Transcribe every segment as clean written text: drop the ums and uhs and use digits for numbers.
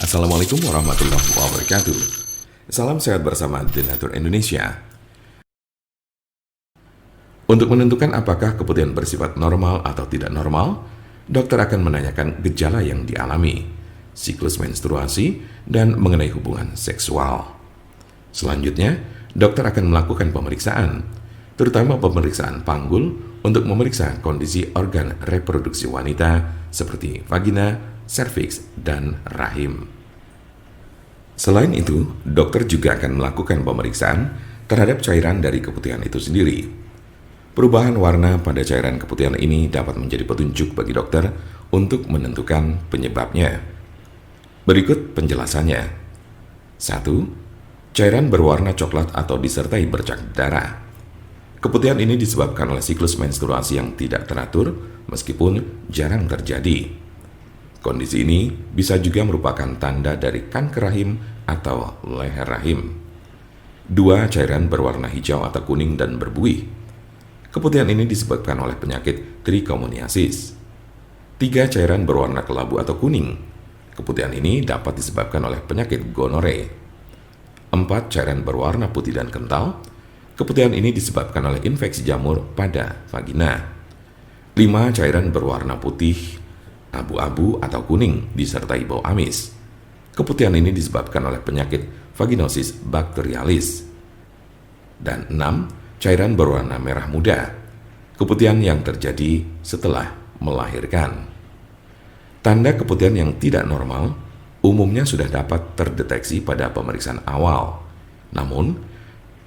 Assalamualaikum warahmatullahi wabarakatuh. Salam sehat bersama The Nature Indonesia. Untuk menentukan apakah keputihan bersifat normal atau tidak normal, dokter akan menanyakan gejala yang dialami, siklus menstruasi, dan mengenai hubungan seksual. Selanjutnya, dokter akan melakukan pemeriksaan, terutama pemeriksaan panggul untuk memeriksa kondisi organ reproduksi wanita seperti vagina, serviks, dan rahim. Selain itu, dokter juga akan melakukan pemeriksaan terhadap cairan dari keputihan itu sendiri. Perubahan warna pada cairan keputihan ini dapat menjadi petunjuk bagi dokter untuk menentukan penyebabnya. Berikut penjelasannya. 1. Cairan berwarna coklat atau disertai bercak darah. Keputihan ini disebabkan oleh siklus menstruasi yang tidak teratur meskipun jarang terjadi. Kondisi ini bisa juga merupakan tanda dari kanker rahim atau leher rahim. 2. Cairan berwarna hijau atau kuning dan berbuih. Keputihan ini disebabkan oleh penyakit trichomoniasis. 3. Cairan berwarna kelabu atau kuning. Keputihan ini dapat disebabkan oleh penyakit gonore. 4. Cairan berwarna putih dan kental. Keputihan ini disebabkan oleh infeksi jamur pada vagina. 5. Cairan berwarna putih, abu-abu atau kuning disertai bau amis. Keputihan ini disebabkan oleh penyakit vaginosis bacterialis. Dan 6. Cairan berwarna merah muda. Keputihan yang terjadi setelah melahirkan. Tanda keputihan yang tidak normal umumnya sudah dapat terdeteksi pada pemeriksaan awal. Namun,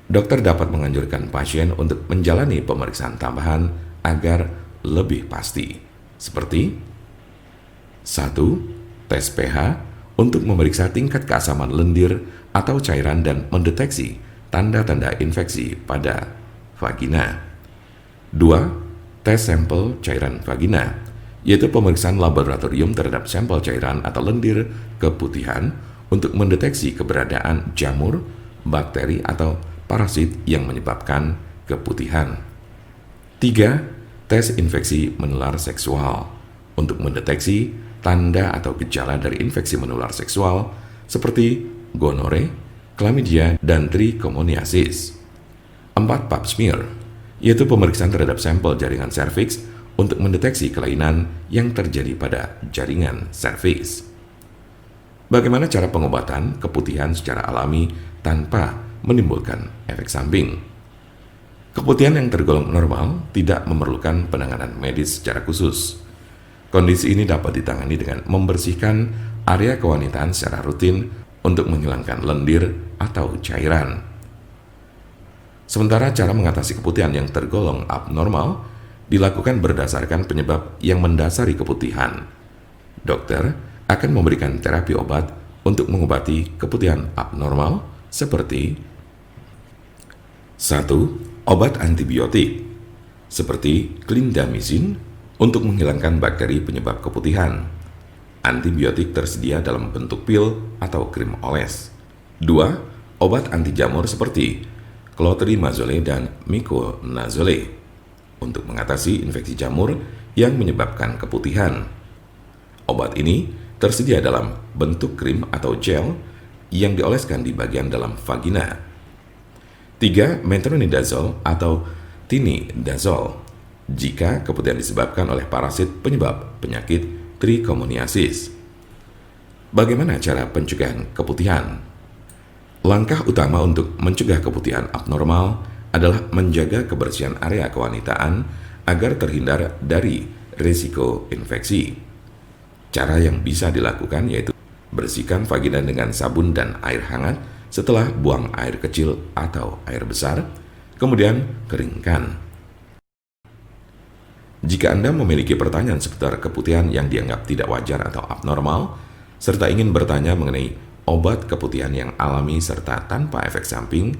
dokter dapat menganjurkan pasien untuk menjalani pemeriksaan tambahan agar lebih pasti. Seperti 1. Tes pH untuk memeriksa tingkat keasaman lendir atau cairan dan mendeteksi tanda-tanda infeksi pada vagina. 2. Tes sampel cairan vagina, yaitu pemeriksaan laboratorium terhadap sampel cairan atau lendir keputihan untuk mendeteksi keberadaan jamur, bakteri, atau parasit yang menyebabkan keputihan. 3. Tes infeksi menular seksual untuk mendeteksi tanda atau gejala dari infeksi menular seksual seperti gonore, chlamydia, dan trichomoniasis. 4. Pap smear, yaitu pemeriksaan terhadap sampel jaringan serviks untuk mendeteksi kelainan yang terjadi pada jaringan serviks. Bagaimana cara pengobatan keputihan secara alami tanpa menimbulkan efek samping? Keputihan yang tergolong normal tidak memerlukan penanganan medis secara khusus. Kondisi ini dapat ditangani dengan membersihkan area kewanitaan secara rutin untuk menghilangkan lendir atau cairan. Sementara cara mengatasi keputihan yang tergolong abnormal dilakukan berdasarkan penyebab yang mendasari keputihan. Dokter akan memberikan terapi obat untuk mengobati keputihan abnormal seperti 1. Obat antibiotik seperti clindamycin untuk menghilangkan bakteri penyebab keputihan. Antibiotik tersedia dalam bentuk pil atau krim oles. 2. Obat anti jamur seperti clotrimazole dan miconazole untuk mengatasi infeksi jamur yang menyebabkan keputihan. Obat ini tersedia dalam bentuk krim atau gel yang dioleskan di bagian dalam vagina. 3. Metronidazole atau tinidazole jika keputihan disebabkan oleh parasit penyebab penyakit trichomoniasis. Bagaimana cara pencegahan keputihan? Langkah utama untuk mencegah keputihan abnormal adalah menjaga kebersihan area kewanitaan agar terhindar dari risiko infeksi. Cara yang bisa dilakukan yaitu bersihkan vagina dengan sabun dan air hangat setelah buang air kecil atau air besar, kemudian keringkan. Jika Anda memiliki pertanyaan seputar keputihan yang dianggap tidak wajar atau abnormal, serta ingin bertanya mengenai obat keputihan yang alami serta tanpa efek samping,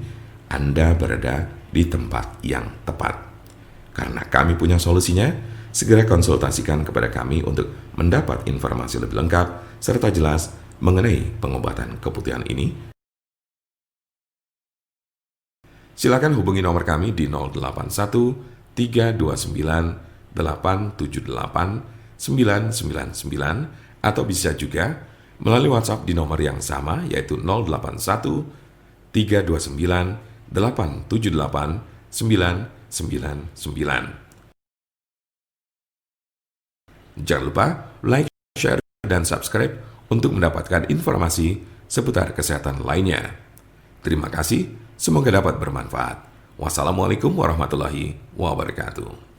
Anda berada di tempat yang tepat. Karena kami punya solusinya, segera konsultasikan kepada kami untuk mendapat informasi lebih lengkap serta jelas mengenai pengobatan keputihan ini. Silakan hubungi nomor kami di 081 329 878 999 atau bisa juga melalui WhatsApp di nomor yang sama yaitu 081 329 878 999. Jangan lupa like, share, dan subscribe untuk mendapatkan informasi seputar kesehatan lainnya. Terima kasih, semoga dapat bermanfaat. Wassalamualaikum warahmatullahi wabarakatuh.